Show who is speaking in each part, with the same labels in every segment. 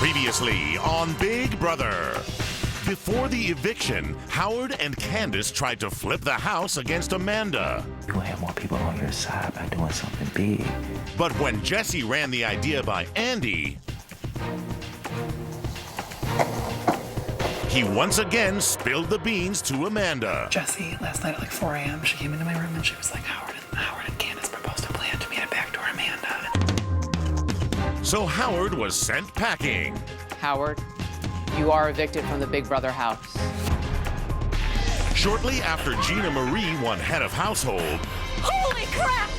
Speaker 1: Previously on Big Brother. Before the eviction, Howard and Candace tried to flip the house against Amanda.
Speaker 2: You're gonna have more people on your side by doing something big.
Speaker 1: But when Jesse ran the idea by Andy, he once again spilled the beans to Amanda.
Speaker 3: Jesse, last night at like 4 a.m., she came into my room and she was like, Howard and Candace proposed a plan to meet at backdoor Amanda.
Speaker 1: So Howard was sent packing.
Speaker 4: Howard, you are evicted from the Big Brother house.
Speaker 1: Shortly after Gina Marie won head of household,
Speaker 5: Holy crap!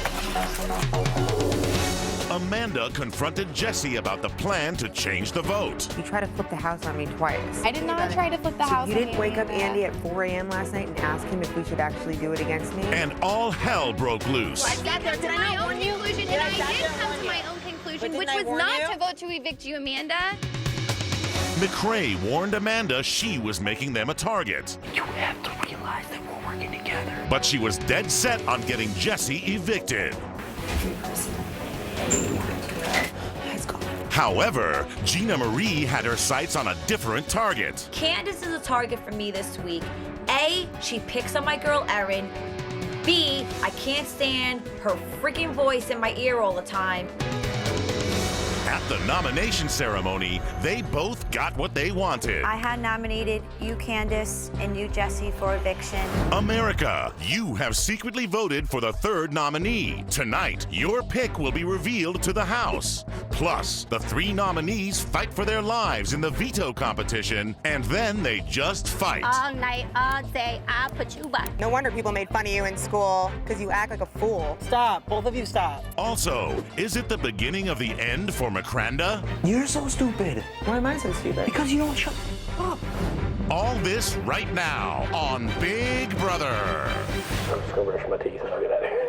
Speaker 1: Amanda confronted Jesse about the plan to change the vote.
Speaker 6: You tried to flip the house on me twice.
Speaker 5: I did not try to flip the house.
Speaker 6: You
Speaker 5: on
Speaker 6: didn't wake up
Speaker 5: Amanda.
Speaker 6: Andy at 4 a.m. last night and ask him if we should actually do it against me?
Speaker 1: And all hell broke loose.
Speaker 5: I got there. Did I not warn you? And I did come to my own conclusion, which was not to vote to evict you, Amanda.
Speaker 1: McCrae warned Amanda she was making them a target.
Speaker 2: You have to realize that we're working together.
Speaker 1: But she was dead set on getting Jesse evicted. However, Gina Marie had her sights on a different target.
Speaker 7: Candace is a target for me this week. A, she picks on my girl Erin. B, I can't stand her freaking voice in my ear all the time.
Speaker 1: At the nomination ceremony, they both got what they wanted.
Speaker 8: I had nominated you, Candace, and you, Jesse, for eviction.
Speaker 1: America, you have secretly voted for the third nominee. Tonight, your pick will be revealed to the House. Plus, the three nominees fight for their lives in the veto competition, and then they just fight.
Speaker 5: All night, all day, I'll put you back.
Speaker 6: No wonder people made fun of you in school, because you act like a fool.
Speaker 3: Stop, both of you stop.
Speaker 1: Also, is it the beginning of the end for McCranda?
Speaker 2: You're so stupid.
Speaker 6: Why am I so stupid?
Speaker 2: Because you don't shut up.
Speaker 1: All this right now on Big Brother.
Speaker 2: I'm just gonna brush my teeth and I'll get out of here.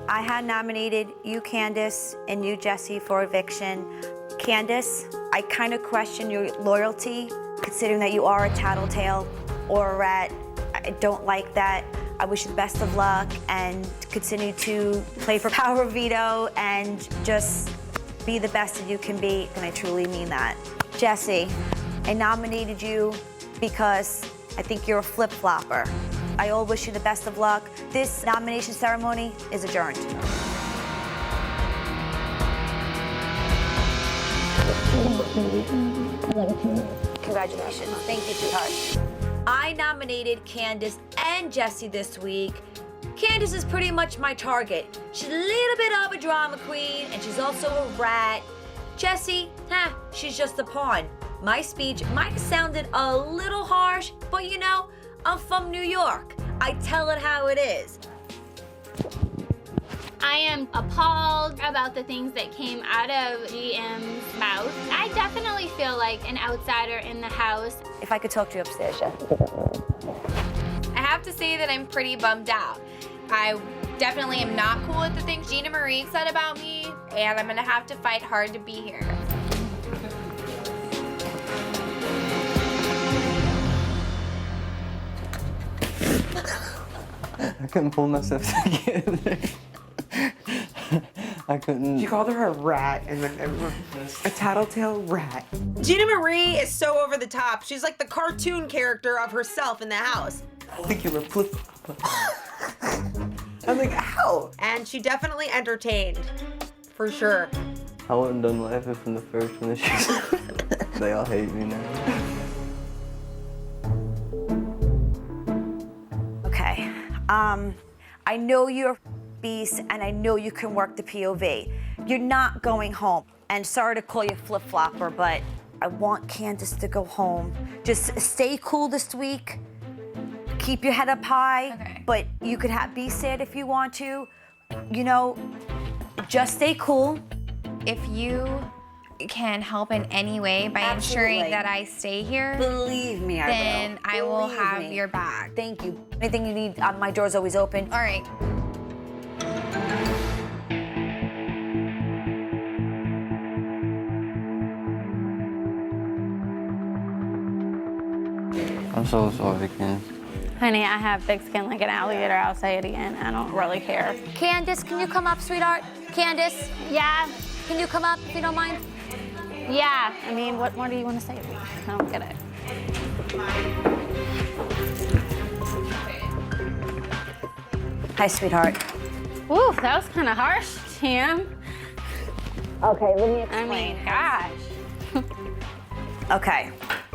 Speaker 8: I had nominated you, Candace, and you, Jesse, for eviction. Candace, I kind of question your loyalty, considering that you are a tattletale or a rat. I don't like that. I wish you the best of luck and continue to play for power veto and just be the best that you can be, and I truly mean that. Jesse, I nominated you because I think you're a flip-flopper. I all wish you the best of luck. This nomination ceremony is adjourned. Congratulations. Thank you, sweetheart.
Speaker 7: I nominated Candace and Jesse this week. Candace is pretty much my target. She's a little bit of a drama queen, and she's also a rat. Jesse, she's just a pawn. My speech might have sounded a little harsh, but you know, I'm from New York. I tell it how it is.
Speaker 5: I am appalled about the things that came out of GM's mouth. I definitely feel like an outsider in the house.
Speaker 8: If I could talk to you upstairs, Jeff.
Speaker 9: I have to say that I'm pretty bummed out. I definitely am not cool with the things Gina Marie said about me, and I'm gonna have to fight hard to be here.
Speaker 10: I couldn't pull myself together. I couldn't.
Speaker 6: You called her a rat and then a tattletale rat.
Speaker 11: Gina Marie is so over the top. She's like the cartoon character of herself in the house.
Speaker 10: I think you were flip.
Speaker 6: I'm like, ow.
Speaker 11: And she definitely entertained, for sure.
Speaker 10: I wasn't done laughing from the first one. They all hate me now.
Speaker 8: Okay. I know you're a beast, and I know you can work the POV. You're not going home. And sorry to call you flip-flopper, but I want Candace to go home. Just stay cool this week. Keep your head up high,
Speaker 9: Okay.
Speaker 8: but you could be sad if you want to. You know, just stay cool.
Speaker 9: If you can help in any way by ensuring
Speaker 8: Absolutely.
Speaker 9: that I stay here,
Speaker 8: Believe me, I will.
Speaker 9: then I will
Speaker 8: Believe
Speaker 9: have
Speaker 8: me.
Speaker 9: your back.
Speaker 8: Thank you. Anything you need, my door's always open.
Speaker 9: All right.
Speaker 10: I'm so sorry, Ken.
Speaker 5: Honey, I have thick skin like an alligator. I'll say it again. I don't really care.
Speaker 8: Candace, can you come up, sweetheart? Candace,
Speaker 5: Yeah,
Speaker 8: can you come up if you don't mind?
Speaker 5: yeah. I mean, what more do you want to say to me? I don't get it.
Speaker 8: Hi, sweetheart.
Speaker 5: Woo, that was kind of harsh, Tim.
Speaker 8: Okay, let me
Speaker 5: I mean, gosh.
Speaker 8: Okay.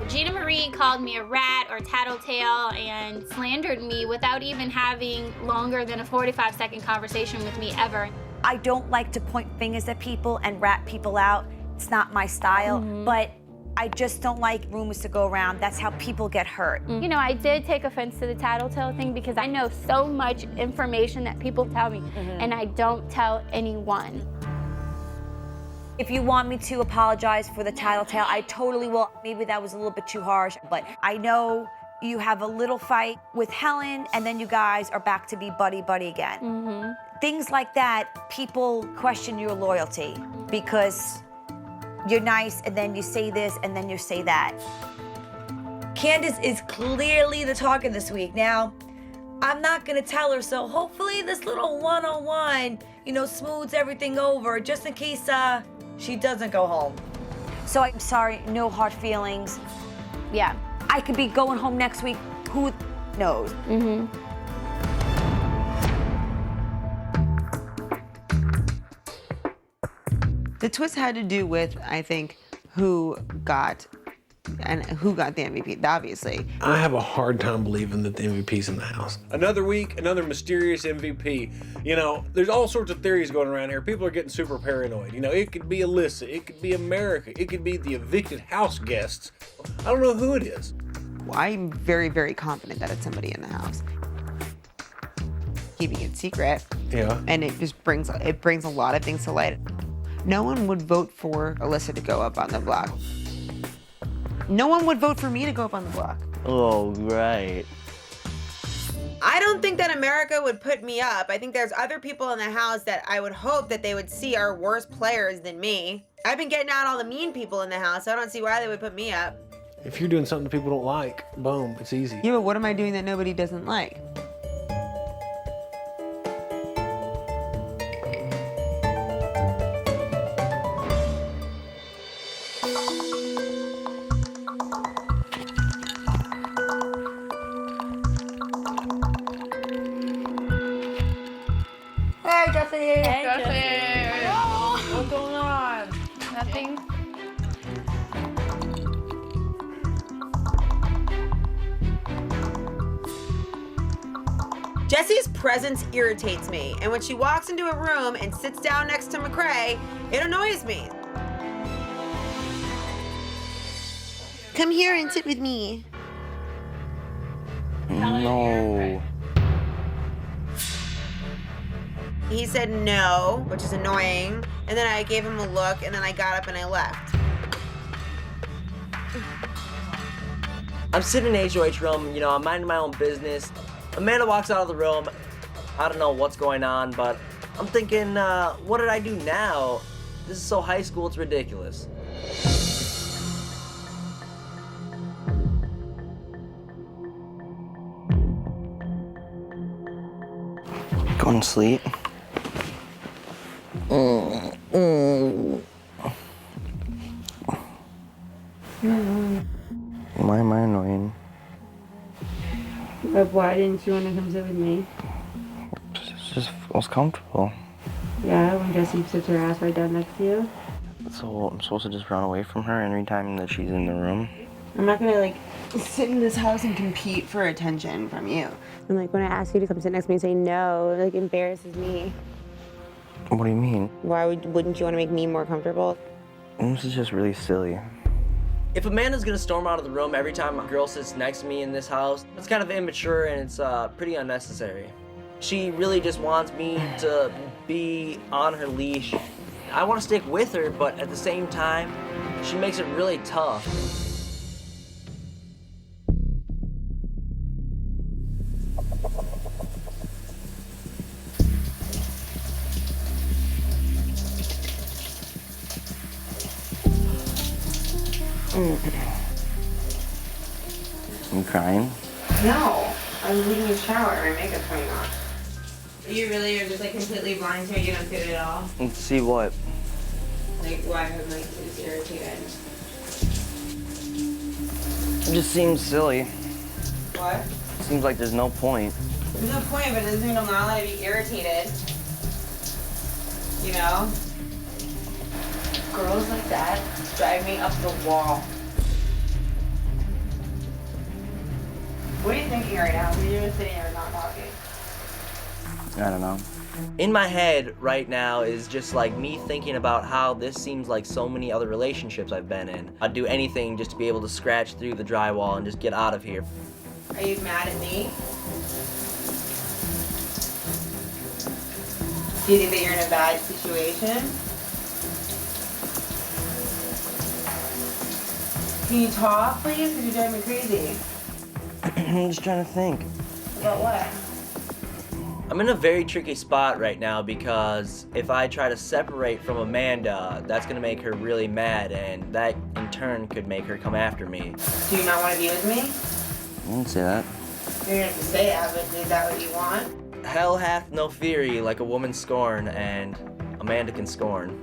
Speaker 5: Gina Marie called me a rat or tattletale and slandered me without even having longer than a 45-second conversation with me ever.
Speaker 8: I don't like to point fingers at people and rat people out. It's not my style, but I just don't like rumors to go around. That's how people get hurt.
Speaker 5: You know, I did take offense to the tattletale thing because I know so much information that people tell me, and I don't tell anyone.
Speaker 8: If you want me to apologize for the tattletale, I totally will. Maybe that was a little bit too harsh, but I know you have a little fight with Helen, and then you guys are back to be buddy-buddy again. Things like that, people question your loyalty because you're nice, and then you say this, and then you say that.
Speaker 7: Candace is clearly the talk of this week. Now, I'm not gonna tell her, so hopefully this little one-on-one, smooths everything over just in case she doesn't go home.
Speaker 8: So I'm sorry, no hard feelings.
Speaker 5: Yeah.
Speaker 8: I could be going home next week. Who knows?
Speaker 6: The twist had to do with, I think, who got the MVP, obviously.
Speaker 12: I have a hard time believing that the MVP's in the house. Another week, another mysterious MVP. There's all sorts of theories going around here. People are getting super paranoid. It could be Alyssa, it could be America, it could be the evicted house guests. I don't know who it is.
Speaker 6: I'm very, very confident that it's somebody in the house. Keeping it secret.
Speaker 12: Yeah.
Speaker 6: And it just brings a lot of things to light. No one would vote for Alyssa to go up on the block. No one would vote for me to go up on the block.
Speaker 10: Oh, right.
Speaker 11: I don't think that America would put me up. I think there's other people in the house that I would hope that they would see are worse players than me. I've been getting out all the mean people in the house, so I don't see why they would put me up.
Speaker 12: If you're doing something people don't like, boom, it's easy.
Speaker 6: Yeah, but what am I doing that nobody doesn't like?
Speaker 8: Hey, Jesse.
Speaker 4: Hey, Jesse.
Speaker 11: What's going on?
Speaker 4: Nothing.
Speaker 11: Jessie's presence irritates me, and when she walks into a room and sits down next to McCrae, it annoys me.
Speaker 6: Come here and sit with me.
Speaker 10: No.
Speaker 11: He said no, which is annoying, and then I gave him a look, and then I got up and I left.
Speaker 13: I'm sitting in HOH room, I'm minding my own business. Amanda walks out of the room. I don't know what's going on, but I'm thinking, what did I do now? This is so high school, it's ridiculous.
Speaker 10: Going to sleep. Why am I annoying?
Speaker 14: But why didn't you want to come sit with me?
Speaker 10: It just feels comfortable.
Speaker 14: Yeah, when Jessie sits her ass right down next to you.
Speaker 10: So I'm supposed to just run away from her every time that she's in the room?
Speaker 14: I'm not gonna
Speaker 6: sit in this house and compete for attention from you.
Speaker 14: And when I ask you to come sit next to me and say no, it embarrasses me.
Speaker 10: What do you mean?
Speaker 14: Why wouldn't you want to make me more comfortable?
Speaker 10: This is just really silly.
Speaker 13: If Amanda's gonna storm out of the room every time a girl sits next to me in this house, it's kind of immature and it's pretty unnecessary. She really just wants me to be on her leash I want to stick with her, but at the same time, she makes it really tough.
Speaker 10: You crying?
Speaker 6: No, I'm leaving the shower. My makeup's coming off. You really are just like completely blind to it. You don't get it at all.
Speaker 10: Let's see what?
Speaker 6: Like why I'm like just irritated.
Speaker 10: It just seems silly.
Speaker 6: What?
Speaker 10: Seems like there's no point.
Speaker 6: There's no point, but it doesn't mean I'm not allowed to be irritated. You know? Girls like that drive me up the wall. What are you thinking right now? You're just sitting here not talking.
Speaker 10: I don't know.
Speaker 13: In my head right now is just like me thinking about how this seems like so many other relationships I've been in. I'd do anything just to be able to scratch through the drywall and just get out of here.
Speaker 6: Are you mad at me? Do you think that you're in a bad situation? Can you talk, please? Because you're driving me crazy.
Speaker 10: I'm just trying to think.
Speaker 6: About what?
Speaker 13: I'm in a very tricky spot right now because if I try to separate from Amanda, that's gonna make her really mad, and that in turn could make her come after me.
Speaker 6: Do you not want to be with me?
Speaker 10: I didn't say that.
Speaker 6: You don't have to say that, but is that what you want?
Speaker 13: Hell hath no fury like a woman scorn, and Amanda can scorn.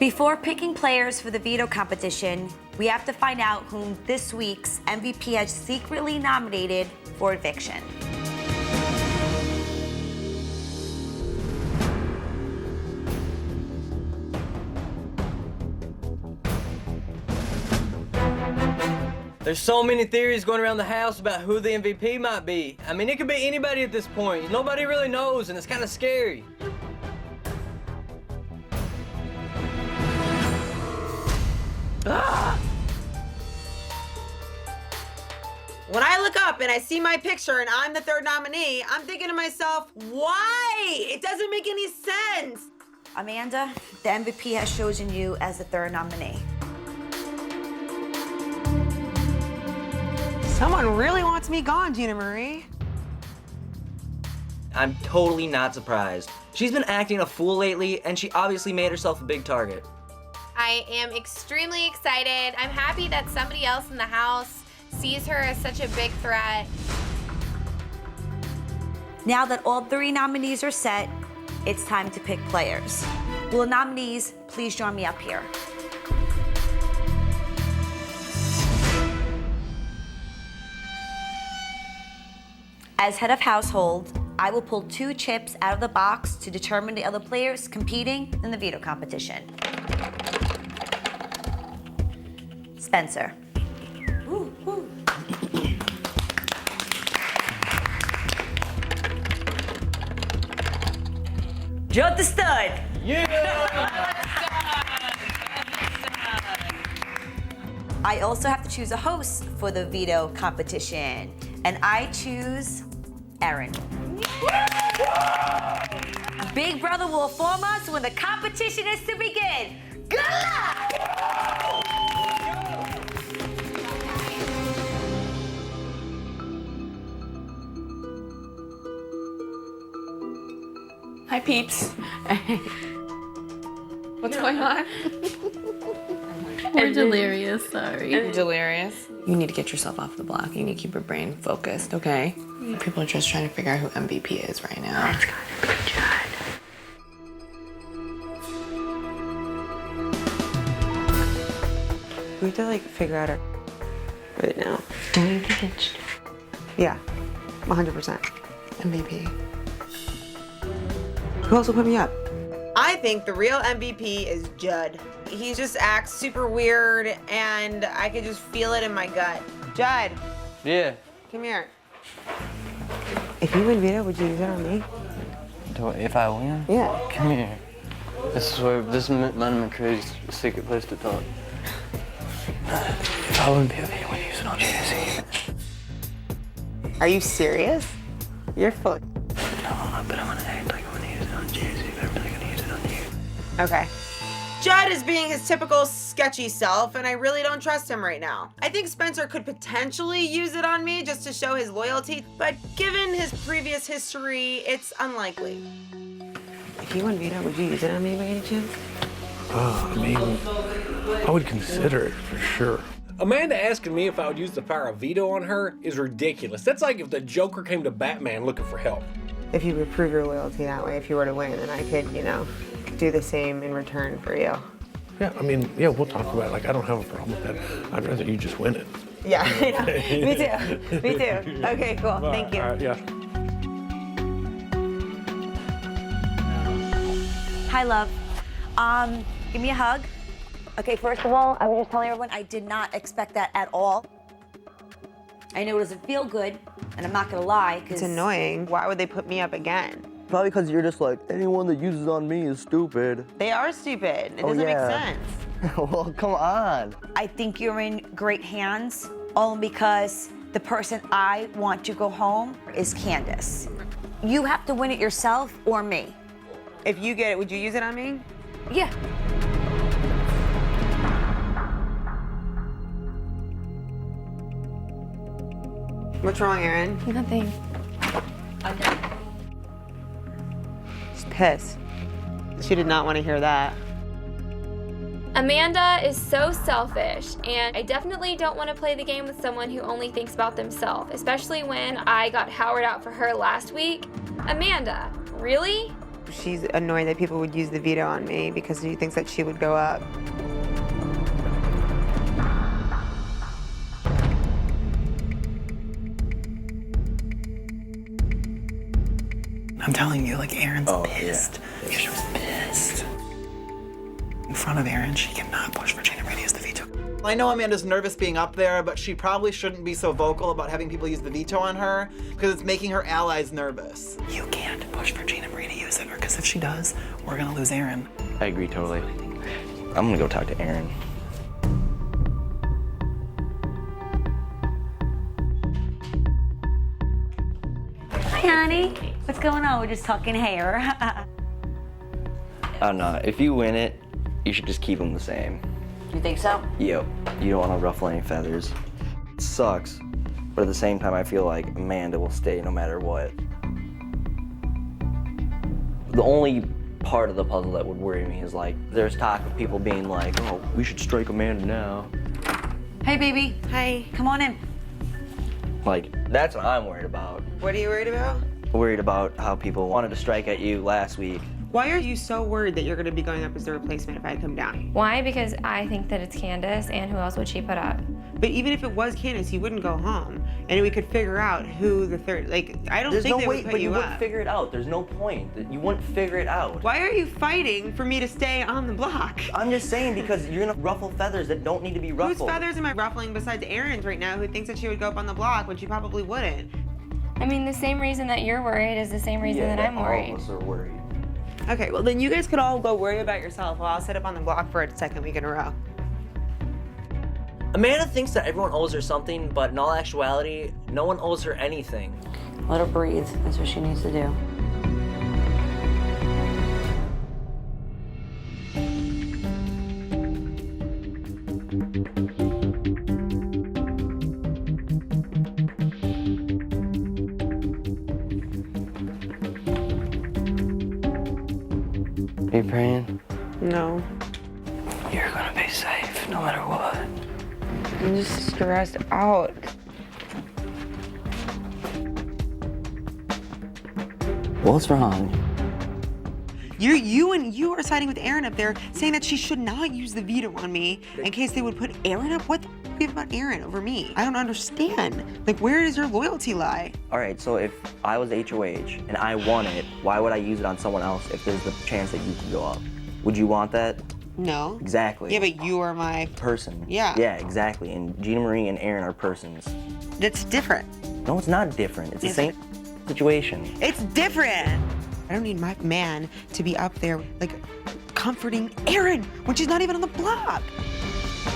Speaker 8: Before picking players for the veto competition, we have to find out whom this week's MVP has secretly nominated for eviction.
Speaker 13: There's so many theories going around the house about who the MVP might be. I mean, it could be anybody at this point. Nobody really knows, and it's kind of scary.
Speaker 11: Ah! When I look up and I see my picture and I'm the third nominee, I'm thinking to myself, why? It doesn't make any sense.
Speaker 8: Amanda, the MVP has chosen you as the third nominee.
Speaker 6: Someone really wants me gone, Gina Marie.
Speaker 13: I'm totally not surprised. She's been acting a fool lately, and she obviously made herself a big target.
Speaker 9: I am extremely excited. I'm happy that somebody else in the house sees her as such a big threat.
Speaker 8: Now that all three nominees are set, it's time to pick players. Will the nominees please join me up here? As head of household, I will pull 2 chips out of the box to determine the other players competing in the veto competition. Spencer. Ooh, ooh. Joe the Stud.
Speaker 13: Yeah!
Speaker 8: I also have to choose a host for the veto competition, and I choose Erin. Big Brother will inform us when the competition is to begin. Good luck!
Speaker 4: Hi, peeps. What's going on?
Speaker 15: We're delirious, sorry.
Speaker 4: You're delirious. You need to get yourself off the block. You need to keep your brain focused, okay? People are just trying to figure out who MVP is right now.
Speaker 15: It's gotta be Judd.
Speaker 6: We have to like figure out our right now.
Speaker 15: Do you think it's
Speaker 6: Yeah, 100%.
Speaker 4: MVP.
Speaker 6: Who else will put me up?
Speaker 11: I think the real MVP is Judd. He just acts super weird and I can just feel it in my gut. Judd,
Speaker 10: Yeah.
Speaker 11: come here.
Speaker 6: If you win veto, would you use it on me?
Speaker 10: If I win?
Speaker 6: Yeah.
Speaker 10: Come here. This is Mama McCrae's secret place to talk. If I win veto, you want to use it on Jesse.
Speaker 6: Are you serious? You're full.
Speaker 10: No, but I'm gonna act like I want to use it on Jesse, but I'm not gonna use it on you.
Speaker 6: Okay.
Speaker 11: Judd is being his typical sketchy self, and I really don't trust him right now. I think Spencer could potentially use it on me just to show his loyalty, but given his previous history, it's unlikely.
Speaker 6: If you win veto, would you use it on me by any chance?
Speaker 12: I mean, I would consider it for sure. Amanda asking me if I would use the power of veto on her is ridiculous. That's like if the Joker came to Batman looking for help.
Speaker 6: If you would prove your loyalty that way, if you were to win, then I could, do the same in return for you.
Speaker 12: Yeah, I mean, yeah, we'll talk about it. Like, I don't have a problem with that. I'd rather you just win it.
Speaker 6: Yeah, I know. Me too. Me too. Okay, cool. Thank you.
Speaker 12: Yeah.
Speaker 8: Hi, love. Give me a hug. Okay, first of all, I was just telling everyone I did not expect that at all. I know it doesn't feel good, and I'm not gonna lie, because
Speaker 6: It's annoying. Why would they put me up again?
Speaker 10: Probably because you're just like, anyone that uses on me is stupid.
Speaker 6: They are stupid. It
Speaker 10: Oh,
Speaker 6: doesn't
Speaker 10: yeah.
Speaker 6: make sense.
Speaker 10: Well, come on.
Speaker 8: I think you're in great hands, only because the person I want to go home is Candace. You have to win it yourself or me.
Speaker 6: If you get it, would you use it on me?
Speaker 8: Yeah.
Speaker 6: What's wrong, Erin?
Speaker 4: Nothing.
Speaker 6: She's pissed. She did not want to hear that.
Speaker 9: Amanda is so selfish, and I definitely don't want to play the game with someone who only thinks about themselves, especially when I got Howard out for her last week. Amanda, really?
Speaker 6: She's annoyed that people would use the veto on me because she thinks that she would go up.
Speaker 3: I'm telling you, like, Erin's pissed. Yeah, she was pissed. In front of Erin, she cannot push for Gina Brady as the veto.
Speaker 16: I know Amanda's nervous being up there, but she probably shouldn't be so vocal about having people use the veto on her because it's making her allies nervous.
Speaker 3: You can't push for Gina Brady to use it, because if she does, we're gonna lose Erin.
Speaker 10: I agree totally. I'm gonna go talk to Erin.
Speaker 8: Hi, honey. What's going on? We're just talking hair.
Speaker 10: I don't know. If you win it, you should just keep them the same.
Speaker 8: You think so?
Speaker 10: Yep. You don't want to ruffle any feathers. It sucks, but at the same time, I feel like Amanda will stay no matter what. The only part of the puzzle that would worry me is like, there's talk of people being like, oh, we should strike Amanda now.
Speaker 8: Hey, baby.
Speaker 6: Hi.
Speaker 8: Come on in.
Speaker 10: Like, that's what I'm worried about.
Speaker 6: What are you worried about?
Speaker 10: Worried about how people wanted to strike at you last week.
Speaker 6: Why are you so worried that you're going to be going up as the replacement if I come down?
Speaker 9: Why? Because I think that it's Candace, and who else would she put up?
Speaker 6: But even if it was Candace, you wouldn't go home, and we could figure out who the third. Like, I don't
Speaker 10: There's
Speaker 6: think
Speaker 10: no
Speaker 6: they
Speaker 10: way,
Speaker 6: would put
Speaker 10: but you wouldn't
Speaker 6: up.
Speaker 10: figure it out. There's no point. You wouldn't figure it out.
Speaker 6: Why are you fighting for me to stay on the block?
Speaker 10: I'm just saying because you're gonna ruffle feathers that don't need to be ruffled.
Speaker 6: Whose feathers am I ruffling besides Erin's right now, who thinks that she would go up on the block when she probably wouldn't?
Speaker 9: I mean, the same reason that you're worried is the same reason that I'm worried.
Speaker 10: All of us are worried.
Speaker 6: Okay, well then you guys could all go worry about yourself while I'll sit up on the block for a second week in a row.
Speaker 13: Amanda thinks that everyone owes her something, but in all actuality, no one owes her anything.
Speaker 8: Let her breathe. That's what she needs to do.
Speaker 10: Are you praying?
Speaker 6: No.
Speaker 3: You're gonna be safe no matter what.
Speaker 6: I'm just stressed out.
Speaker 10: What's wrong?
Speaker 6: You are siding with Erin up there, saying that she should not use the veto on me in case they would put Erin up. What the f do you have about Erin over me? I don't understand. Like, where does your loyalty lie?
Speaker 10: All right, so if I was HOH and I won it, why would I use it on someone else if there's the chance that you could go up? Would you want that?
Speaker 6: No.
Speaker 10: Exactly.
Speaker 6: Yeah, but you are my
Speaker 10: person.
Speaker 6: Yeah.
Speaker 10: Yeah, exactly. And Gina Marie and Erin are persons.
Speaker 6: That's different.
Speaker 10: No, it's not different. It's the
Speaker 6: Yes.
Speaker 10: same. situation.
Speaker 6: It's different. I don't need my man to be up there, like, comforting Erin when she's not even on the block.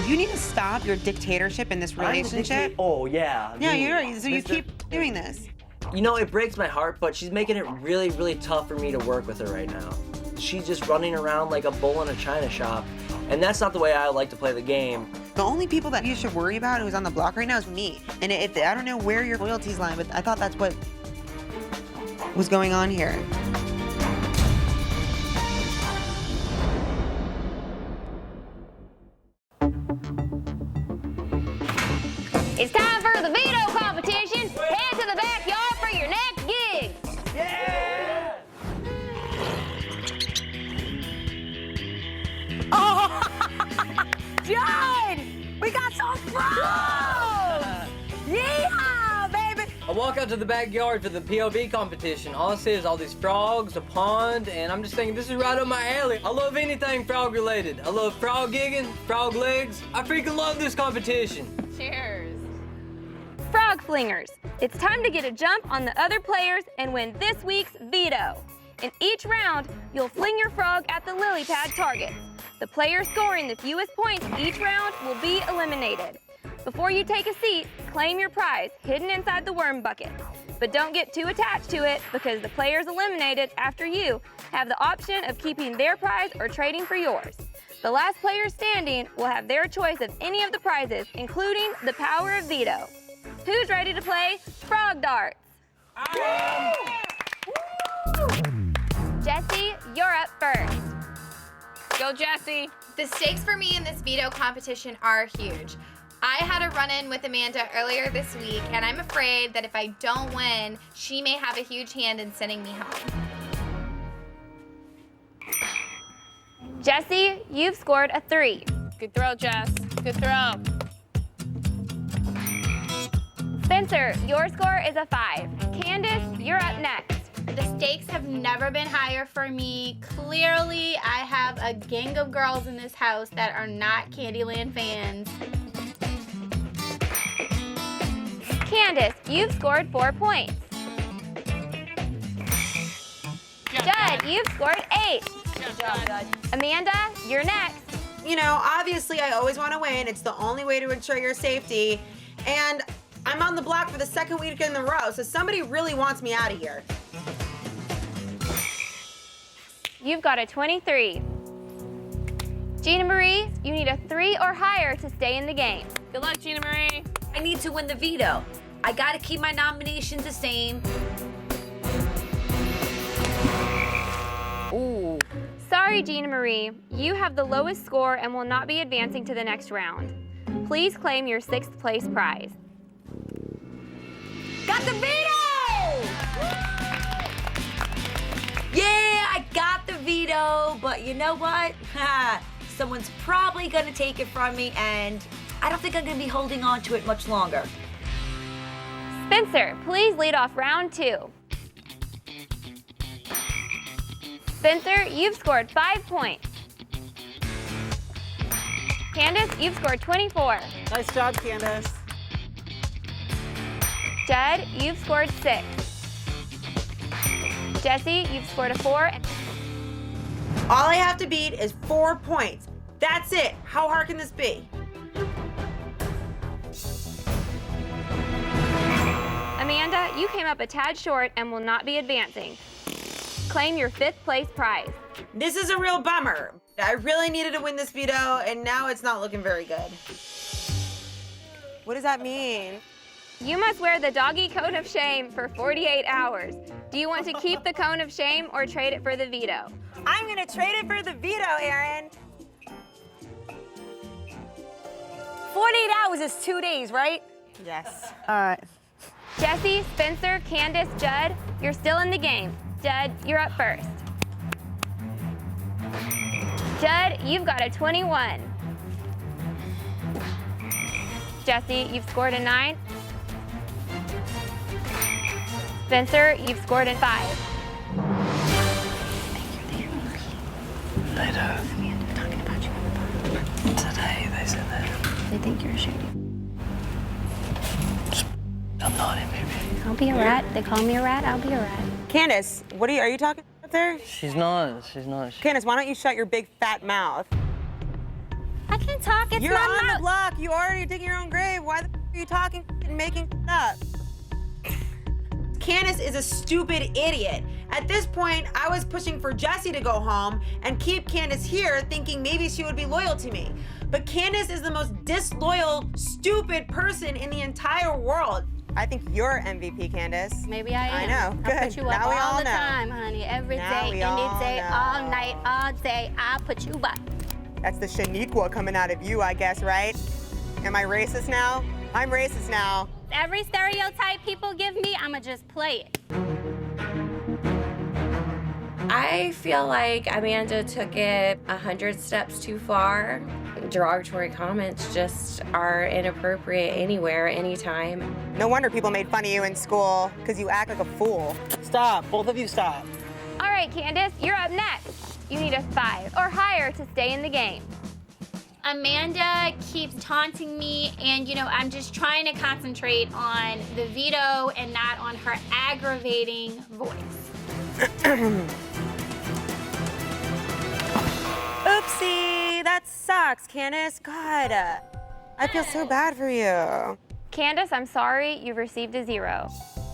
Speaker 6: You need to stop your dictatorship in this relationship.
Speaker 10: Oh, yeah.
Speaker 6: Yeah,
Speaker 10: me.
Speaker 6: you're right. So you keep doing this.
Speaker 13: You know, it breaks my heart, but she's making it really, really tough for me to work with her right now. She's just running around like a bull in a china shop, and that's not the way I like to play the game.
Speaker 6: The only people that you should worry about who's on the block right now is me. And I don't know where your loyalties lie, but I thought that's what was going on here.
Speaker 17: It's time for the veto competition. Head to the backyard for your next gig.
Speaker 6: Yeah! Oh! Judd! We got some frogs! Yeehaw, baby!
Speaker 18: I walk out to the backyard for the POV competition. All I see is all these frogs, a pond, and I'm just thinking, this is right up my alley. I love anything frog related. I love frog gigging, frog legs. I freaking love this competition.
Speaker 9: Cheers. Frog Flingers. It's time to get a jump on the other players and win this week's veto. In each round, you'll fling your frog at the lily pad target. The player scoring the fewest points each round will be eliminated. Before you take a seat, claim your prize hidden inside the worm bucket. But don't get too attached to it because the players eliminated after you have the option of keeping their prize or trading for yours. The last player standing will have their choice of any of the prizes, including the power of veto. Who's ready to play Frog Darts? Jessie, you're up first. Go, Jessie.
Speaker 19: The stakes for me in this veto competition are huge. I had a run-in with Amanda earlier this week, and I'm afraid that if I don't win, she may have a huge hand in sending me home.
Speaker 9: Jessie, you've scored a 3.
Speaker 15: Good throw, Jess. Good throw.
Speaker 9: Spencer, your score is a 5. Candace, you're up next.
Speaker 5: The stakes have never been higher for me. Clearly, I have a gang of girls in this house that are not Candyland fans.
Speaker 9: Candace, you've scored 4 points. Judd, you've scored 8.
Speaker 15: Good job, Judd.
Speaker 9: Amanda, you're next.
Speaker 11: You know, obviously I always want to win. It's the only way to ensure your safety. And I'm on the block for the second week in a row, so somebody really wants me out of here.
Speaker 9: You've got a 23. Gina Marie, you need a 3 or higher to stay in the game.
Speaker 15: Good luck, Gina Marie.
Speaker 7: I need to win the veto. I gotta keep my nominations the same.
Speaker 9: Ooh. Sorry, Gina Marie. You have the lowest score and will not be advancing to the next round. Please claim your 6th place prize.
Speaker 7: Got the veto! Yeah, I got the veto, but you know what? Someone's probably gonna take it from me, and I don't think I'm gonna be holding on to it much longer.
Speaker 9: Spencer, please lead off round 2. Spencer, you've scored 5 points. Candace, you've scored 24.
Speaker 6: Nice job, Candace.
Speaker 9: Judd, you've scored 6. Jessie, you've scored a 4.
Speaker 11: All I have to beat is 4 points. That's it. How hard can this be?
Speaker 9: Amanda, you came up a tad short and will not be advancing. Claim your 5th place prize.
Speaker 11: This is a real bummer. I really needed to win this veto, and now it's not looking very good.
Speaker 6: What does that mean?
Speaker 9: You must wear the doggy cone of shame for 48 hours. Do you want to keep the cone of shame or trade it for the veto?
Speaker 6: I'm gonna trade it for the veto, Erin.
Speaker 8: 48 hours is 2 days, right?
Speaker 6: Yes.
Speaker 8: All right.
Speaker 9: Jessie, Spencer, Candace, Judd, you're still in the game. Judd, you're up first. Judd, you've got a 21. Jessie, you've scored a 9. Spencer, you've scored a 5.
Speaker 3: They do.
Speaker 15: Amanda talking about you.
Speaker 3: Today they said that.
Speaker 15: They think you're shady.
Speaker 3: I'm not MVP.
Speaker 17: I'll be a rat. They call me a rat. I'll be a rat.
Speaker 6: Candace, are you talking up there?
Speaker 18: She's not.
Speaker 6: Candace, why don't you shut your big fat mouth?
Speaker 17: I can talk. It's
Speaker 6: You're
Speaker 17: my
Speaker 6: on
Speaker 17: mouth.
Speaker 6: the block. You already digging your own grave. Why the are you talking and making up? Candace is a stupid idiot. At this point, I was pushing for Jessie to go home and keep Candace here, thinking maybe she would be loyal to me. But Candace is the most disloyal, stupid person in the entire world. I think you're MVP, Candace.
Speaker 17: Maybe I am.
Speaker 6: I know. Good.
Speaker 17: I put you up
Speaker 6: Now we
Speaker 17: all
Speaker 6: all
Speaker 17: the
Speaker 6: know.
Speaker 17: time, honey. Every
Speaker 6: Now
Speaker 17: day,
Speaker 6: we
Speaker 17: any
Speaker 6: all
Speaker 17: day,
Speaker 6: know.
Speaker 17: all night, all day. I put you up.
Speaker 6: That's the Shaniqua coming out of you, I guess, right? Am I racist now? I'm racist now.
Speaker 17: Every stereotype people give me, I'ma just play it.
Speaker 20: I feel like Amanda took it 100 steps too far. Derogatory comments just are inappropriate anywhere, anytime.
Speaker 6: No wonder people made fun of you in school, because you act like a fool.
Speaker 3: Stop. Both of you stop.
Speaker 9: All right, Candace, you're up next. You need a 5 or higher to stay in the game.
Speaker 5: Amanda keeps taunting me, and I'm just trying to concentrate on the veto and not on her aggravating voice.
Speaker 6: Oopsie, that sucks, Candace. God, I feel so bad for you.
Speaker 9: Candace, I'm sorry, you've received a 0.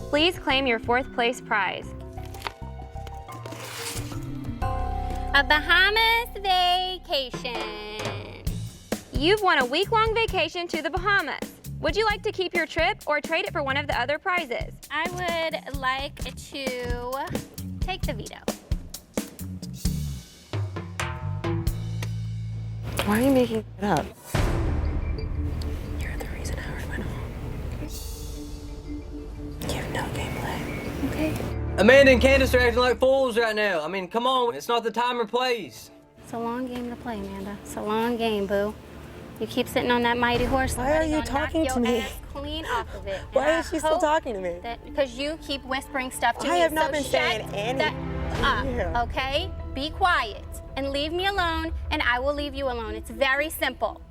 Speaker 9: Please claim your 4th place prize.
Speaker 17: A Bahamas vacation.
Speaker 9: You've won a week-long vacation to the Bahamas. Would you like to keep your trip or trade it for one of the other prizes?
Speaker 17: I would like to take the veto.
Speaker 6: Why are you making it up? You're the reason Howard went home. You have no gameplay.
Speaker 17: Okay.
Speaker 18: Amanda and Candace are acting like fools right now. I mean, come on. It's not the time or place.
Speaker 17: It's a long game to play, Amanda. It's a long game, boo. You keep sitting on that mighty horse.
Speaker 6: Why are you talking to me?
Speaker 17: Clean off of it.
Speaker 6: Why is she still talking to me?
Speaker 17: Because you keep whispering stuff to me.
Speaker 6: I have not
Speaker 17: so
Speaker 6: been saying
Speaker 17: shut
Speaker 6: anything.
Speaker 17: that up, okay? Be quiet and leave me alone, and I will leave you alone. It's very simple.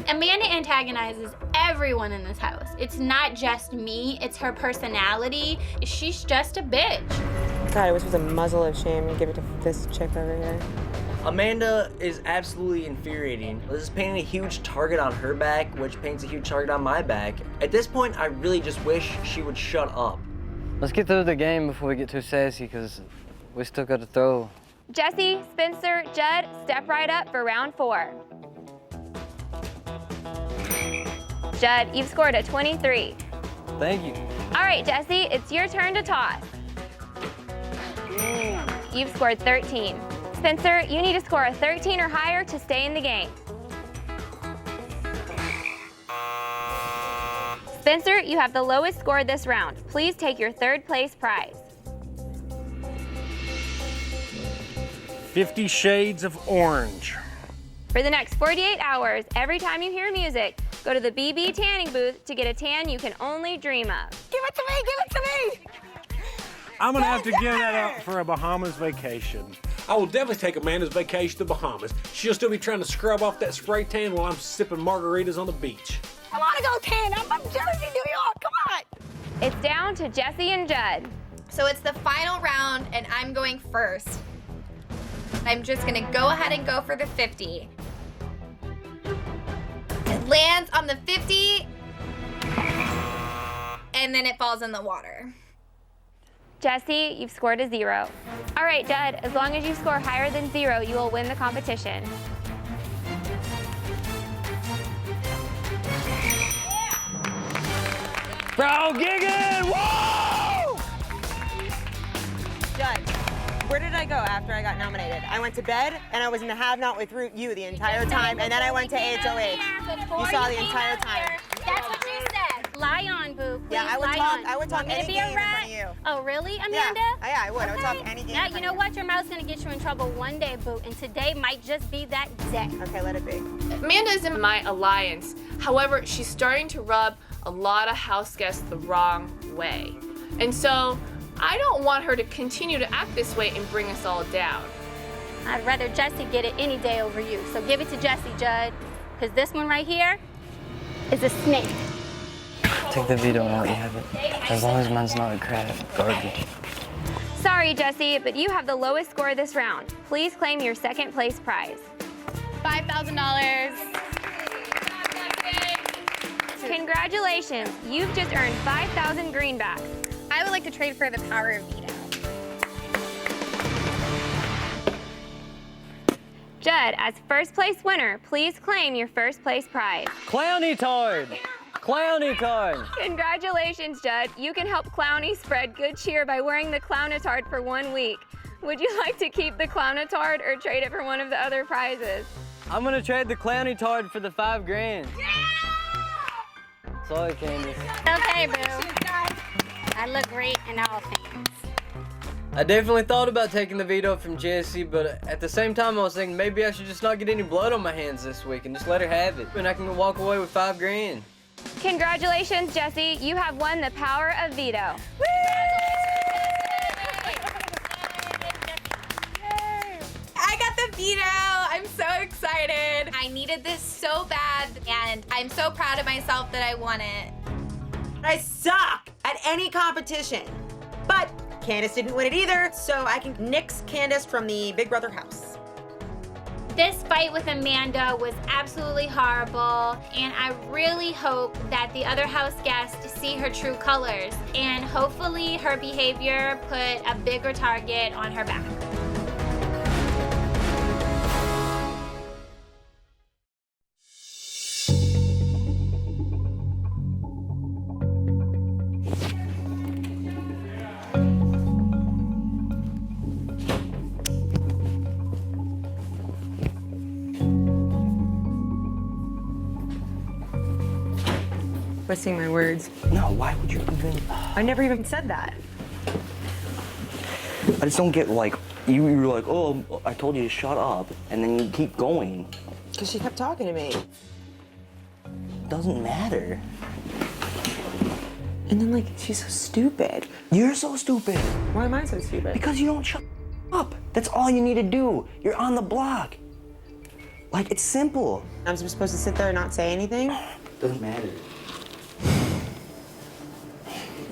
Speaker 5: Amanda antagonizes everyone in this house. It's not just me, it's her personality. She's just a bitch.
Speaker 6: God, I wish it was a muzzle of shame and give it to this chick over here.
Speaker 13: Amanda is absolutely infuriating. This is painting a huge target on her back, which paints a huge target on my back. At this point, I really just wish she would shut up.
Speaker 18: Let's get through the game before we get too sassy, because we still got to throw.
Speaker 9: Jessie, Spencer, Judd, step right up for round 4. Judd, you've scored a 23.
Speaker 18: Thank you.
Speaker 9: All right, Jessie, it's your turn to toss. You've scored 13. Spencer, you need to score a 13 or higher to stay in the game. Spencer, you have the lowest score this round. Please take your 3rd place prize.
Speaker 12: 50 Shades of Orange.
Speaker 9: For the next 48 hours, every time you hear music, go to the BB tanning booth to get a tan you can only dream of.
Speaker 6: Give it to me, give it to me!
Speaker 12: I'm gonna have to give that up for a Bahamas vacation. I will definitely take Amanda's vacation to the Bahamas. She'll still be trying to scrub off that spray tan while I'm sipping margaritas on the beach.
Speaker 17: I want to go tan. I'm from Jersey, New York. Come on.
Speaker 9: It's down to Jessie and Judd.
Speaker 19: So it's the final round, and I'm going first. I'm just gonna go ahead and go for the 50. It lands on the 50, and then it falls in the water.
Speaker 9: Jessie, you've scored a 0. All right, Judd, as long as you score higher than 0, you will win the competition.
Speaker 12: Frau Giggin! Whoa!
Speaker 6: Judd, where did I go after I got nominated? I went to bed and I was in the have-not with you the entire time, and then I went to HOH. You saw the entire time.
Speaker 17: That's what you said. Lie on, boo. Please,
Speaker 6: Yeah, I would talk
Speaker 17: Want me to
Speaker 6: any
Speaker 17: be
Speaker 6: game
Speaker 17: a
Speaker 6: in
Speaker 17: rat?
Speaker 6: front of you.
Speaker 17: Oh, really, Amanda?
Speaker 6: Yeah, I would. I would talk any game.
Speaker 17: Yeah,
Speaker 6: in
Speaker 17: you
Speaker 6: front
Speaker 17: know
Speaker 6: of
Speaker 17: what? Your mouth's gonna get you in trouble one day, boo, and today might just be that day.
Speaker 6: Okay, let it be.
Speaker 15: Amanda's in my alliance. However, she's starting to rub a lot of house guests the wrong way. And so I don't want her to continue to act this way and bring us all down.
Speaker 17: I'd rather Jessie get it any day over you. So give it to Jessie, Judd, because this one right here is a snake.
Speaker 3: Take the veto and let me have it. As long as mine's not a crap garbage.
Speaker 9: Sorry, Jesse, but you have the lowest score this round. Please claim your second place prize.
Speaker 19: $5,000.
Speaker 9: Congratulations, you've just earned 5,000 greenbacks.
Speaker 19: I would like to trade for the power of veto.
Speaker 9: Judd, as first place winner, please claim your first place prize.
Speaker 18: Clowny Tard! Clowny Tard!
Speaker 9: Congratulations, Judd. You can help Clowny spread good cheer by wearing the Clownatard for 1 week. Would you like to keep the Clownatard or trade it for one of the other prizes?
Speaker 18: I'm gonna trade the Clowny Tard for the 5 grand. Sorry, Candace.
Speaker 17: Okay, boo. I look great in all things.
Speaker 18: I definitely thought about taking the veto from Jessie, but at the same time I was thinking maybe I should just not get any blood on my hands this week and just let her have it. And I can walk away with 5 grand.
Speaker 9: Congratulations, Jesse. You have won the power of veto.
Speaker 19: I got the veto. I'm so excited. I needed this so bad, and I'm so proud of myself that I won it.
Speaker 6: I suck at any competition. But Candace didn't win it either, so I can nix Candace from the Big Brother house.
Speaker 5: This fight with Amanda was absolutely horrible, and I really hope that the other house guests see her true colors, and hopefully her behavior put a bigger target on her back.
Speaker 11: Twisting my words.
Speaker 10: No, why would you even?
Speaker 11: I never even said that.
Speaker 10: I just don't get, like, you were like, oh, I told you to shut up, and then you keep going.
Speaker 11: Because she kept talking to me.
Speaker 10: Doesn't matter.
Speaker 11: And then, like, she's so stupid.
Speaker 10: You're so stupid.
Speaker 11: Why am I so stupid?
Speaker 10: Because you don't shut up. That's all you need to do. You're on the block. Like, it's simple.
Speaker 11: I'm supposed to sit there and not say anything?
Speaker 10: Doesn't matter.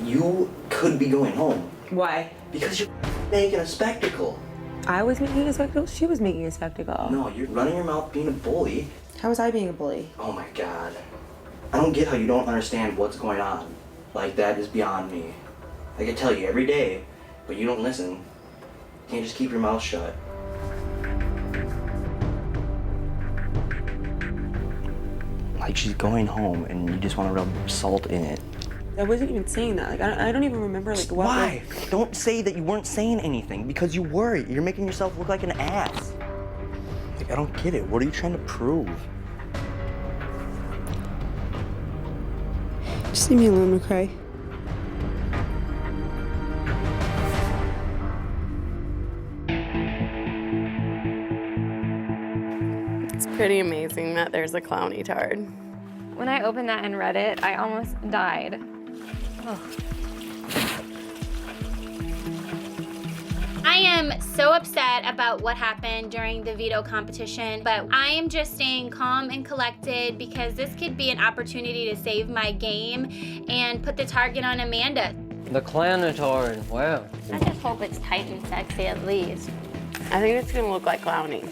Speaker 10: You could be going home.
Speaker 11: Why?
Speaker 10: Because you're making a spectacle.
Speaker 11: I was making a spectacle? She was making a spectacle.
Speaker 10: No, you're running your mouth being a bully.
Speaker 11: How was I being a bully?
Speaker 10: Oh my God. I don't get how you don't understand what's going on. Like, that is beyond me. I can tell you every day, but you don't listen. You can't just keep your mouth shut. Like, she's going home and you just want to rub salt in it.
Speaker 11: I wasn't even saying that. Like, I don't even remember, like, what.
Speaker 10: Why? Don't say that you weren't saying anything, because you were. You're making yourself look like an ass. Like, I don't get it. What are you trying to prove?
Speaker 11: Just leave me alone, McCray.
Speaker 4: It's pretty amazing that there's a Clowny Tard.
Speaker 9: When I opened that and read it, I almost died. Oh.
Speaker 5: I am so upset about what happened during the veto competition, but I am just staying calm and collected because this could be an opportunity to save my game and put the target on Amanda.
Speaker 18: The Clownatard, wow.
Speaker 17: I just hope it's tight and sexy at least.
Speaker 4: I think it's gonna look like Clowny.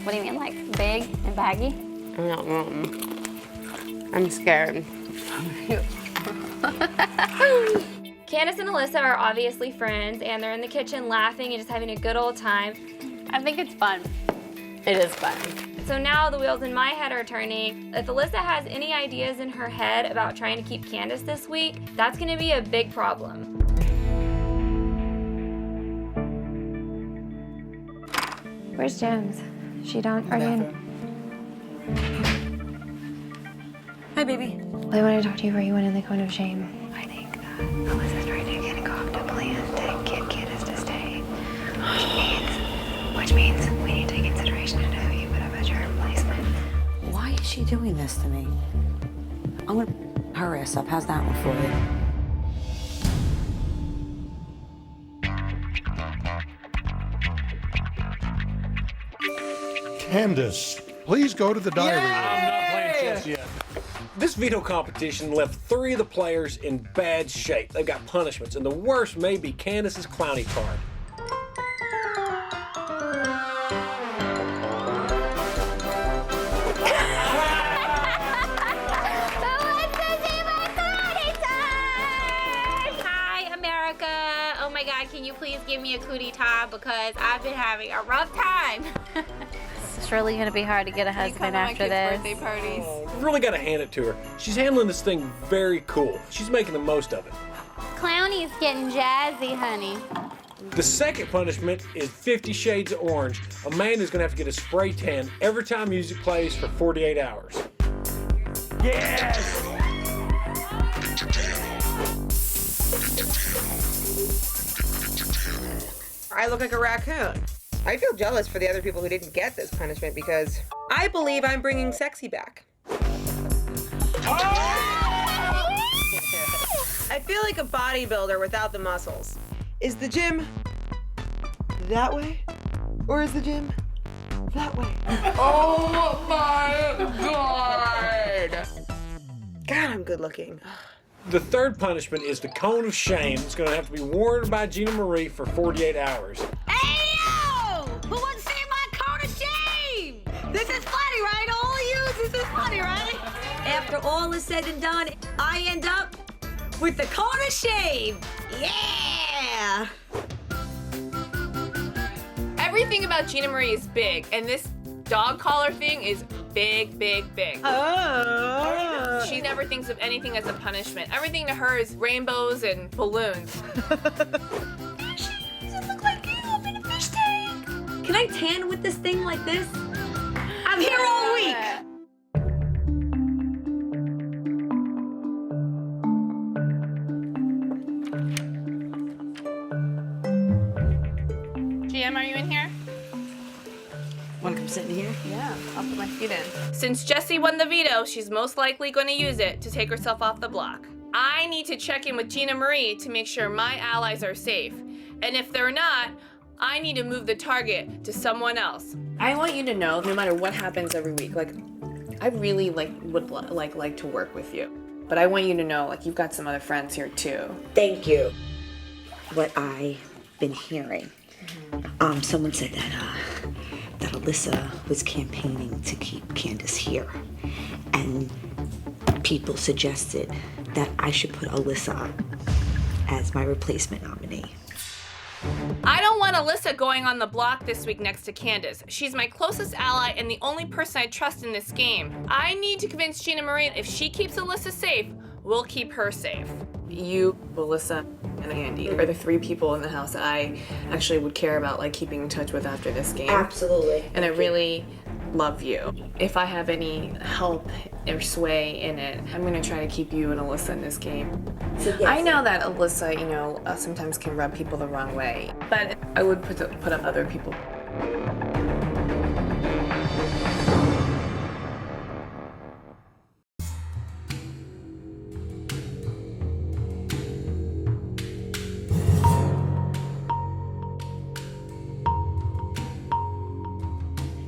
Speaker 17: What do you mean, like big and baggy?
Speaker 4: I don't know. I'm scared.
Speaker 9: Candace and Alyssa are obviously friends, and they're in the kitchen laughing and just having a good old time.
Speaker 17: I think it's fun.
Speaker 4: It is fun.
Speaker 9: So now the wheels in my head are turning. If Alyssa has any ideas in her head about trying to keep Candace this week, that's gonna be a big problem. Where's James? She down? Are you in?
Speaker 11: Hi, baby.
Speaker 9: I want to talk to you where you went in the cone of shame.
Speaker 8: I think that Alyssa's trying to concoct a plan to get Candace to stay. Which means we need to take consideration into who you put up as your replacement.
Speaker 3: Why is she doing this to me? I'm gonna her ass up. How's that one for you?
Speaker 21: Candace, please go to the diary room.
Speaker 12: I'm not playing chess yet. This This veto competition left 3 of the players in bad shape. They've got punishments, and the worst may be Candace's clowny card.
Speaker 5: Hi, America. Oh my God, can you please give me a cootie top because I've been having a rough time.
Speaker 8: It's really gonna be hard to get a husband after this.
Speaker 15: Birthday parties.
Speaker 12: Really got to hand it to her. She's handling this thing very cool. She's making the most of it.
Speaker 19: Clowny's getting jazzy, honey.
Speaker 12: The second punishment is 50 Shades of Orange. Amanda's gonna have to get a spray tan every time music plays for 48 hours.
Speaker 2: Yes!
Speaker 11: I look like a raccoon. I feel jealous for the other people who didn't get this punishment because I believe I'm bringing sexy back. I feel like a bodybuilder without the muscles. Is the gym that way? Or is the gym that way?
Speaker 15: Oh my God!
Speaker 11: God, I'm good looking.
Speaker 12: The third punishment is the Cone of Shame. It's gonna have to be worn by Gina Marie for 48 hours.
Speaker 7: Hey, yo! Who wants to see my cone of shame? This is funny, right? All of you, this is funny, right? After all is said and done, I end up with the cone of shame. Yeah!
Speaker 15: Everything about Gina Marie is big, and this dog collar thing is big, big, big.
Speaker 11: Oh.
Speaker 15: She never thinks of anything as a punishment. Everything to her is rainbows and balloons.
Speaker 7: Can I tan with this thing like this? I'm here all week.
Speaker 15: GM, are you in here?
Speaker 7: Wanna come sit in here?
Speaker 15: Yeah, I'll put my feet in. Since Jessie won the veto, she's most likely going to use it to take herself off the block. I need to check in with Gina Marie to make sure my allies are safe. And if they're not, I need to move the target to someone else.
Speaker 4: I want you to know, no matter what happens every week, like, I really would like to work with you. But I want you to know, like, you've got some other friends here too.
Speaker 21: Thank you. What I've been hearing, someone said that Alyssa was campaigning to keep Candace here, and people suggested that I should put Alyssa up as my replacement nominee.
Speaker 15: I don't want Alyssa going on the block this week next to Candace. She's my closest ally and the only person I trust in this game. I need to convince Gina Marie if she keeps Alyssa safe, we'll keep her safe.
Speaker 4: You, Alyssa, and Andy are the 3 people in the house that I actually would care about, like, keeping in touch with after this game.
Speaker 21: Absolutely.
Speaker 4: And I really love you. If I have any help or sway in it, I'm gonna try to keep you and Alyssa in this game.
Speaker 21: So yes.
Speaker 4: I know that Alyssa, you know, sometimes can rub people the wrong way, but I would put up other people.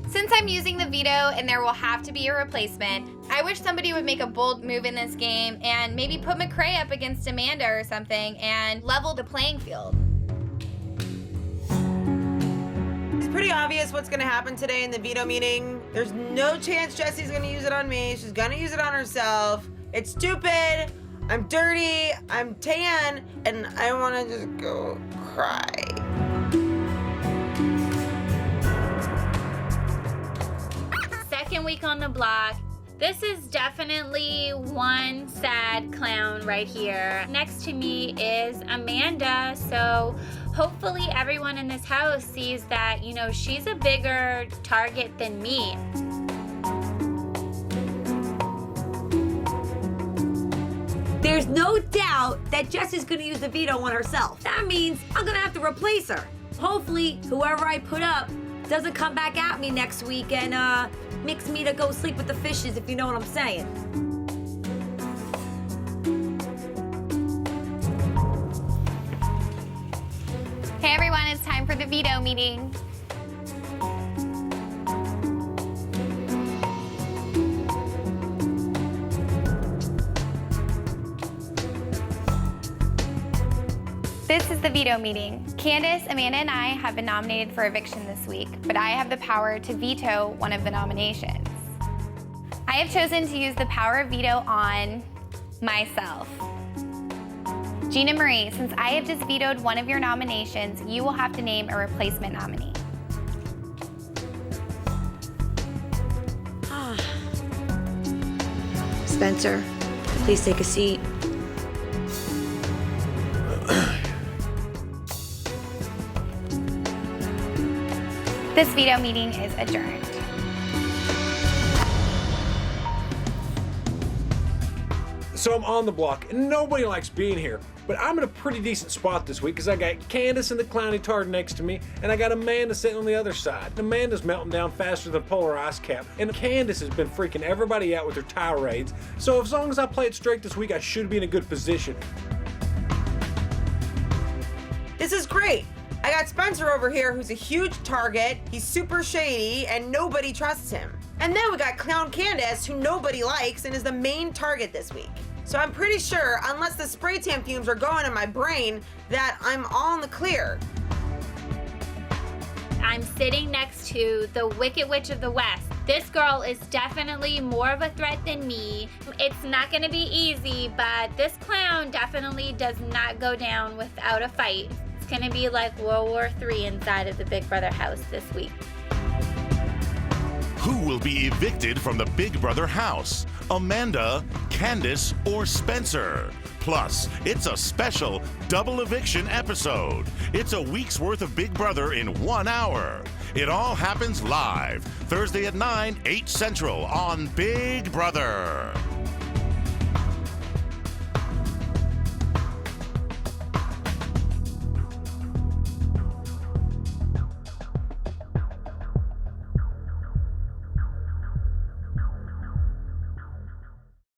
Speaker 19: Since I'm using the veto and there will have to be a replacement, I wish somebody would make a bold move in this game and maybe put McCrae up against Amanda or something and level the playing field.
Speaker 11: It's pretty obvious what's gonna happen today in the veto meeting. There's no chance Jessie's gonna use it on me. She's gonna use it on herself. It's stupid. I'm dirty. I'm tan. And I wanna just go cry.
Speaker 5: Second week on the block. This is definitely one sad clown right here. Next to me is Amanda, so hopefully everyone in this house sees that, you know, she's a bigger target than me.
Speaker 7: There's no doubt that Jessie's gonna use the veto on herself. That means I'm gonna have to replace her. Hopefully, whoever I put up doesn't come back at me next week and makes me to go sleep with the fishes, if you know what I'm saying.
Speaker 19: Hey everyone, it's time for the veto meeting. This is the veto meeting. Candace, Amanda, and I have been nominated for eviction this week, but I have the power to veto one of the nominations. I have chosen to use the power of veto on myself. Gina Marie, since I have just vetoed one of your nominations, you will have to name a replacement nominee.
Speaker 21: Spencer, please take a seat.
Speaker 19: This veto meeting is adjourned.
Speaker 12: So I'm on the block, and nobody likes being here. But I'm in a pretty decent spot this week because I got Candace and the clowny tard next to me, and I got Amanda sitting on the other side. And Amanda's melting down faster than polar ice cap, and Candace has been freaking everybody out with her tirades. So as long as I play it straight this week, I should be in a good position.
Speaker 11: This is great. I got Spencer over here who's a huge target, he's super shady, and nobody trusts him. And then we got Clown Candace, who nobody likes and is the main target this week. So I'm pretty sure, unless the spray tan fumes are going in my brain, that I'm all in the clear.
Speaker 5: I'm sitting next to the Wicked Witch of the West. This girl is definitely more of a threat than me. It's not gonna be easy, but this clown definitely does not go down without a fight. It's gonna be like World War III inside of the Big Brother house this week.
Speaker 1: Who will be evicted from the Big Brother house? Amanda, Candace, or Spencer? Plus, it's a special double eviction episode. It's a week's worth of Big Brother in 1 hour. It all happens live, Thursday at 9, 8 Central on Big Brother.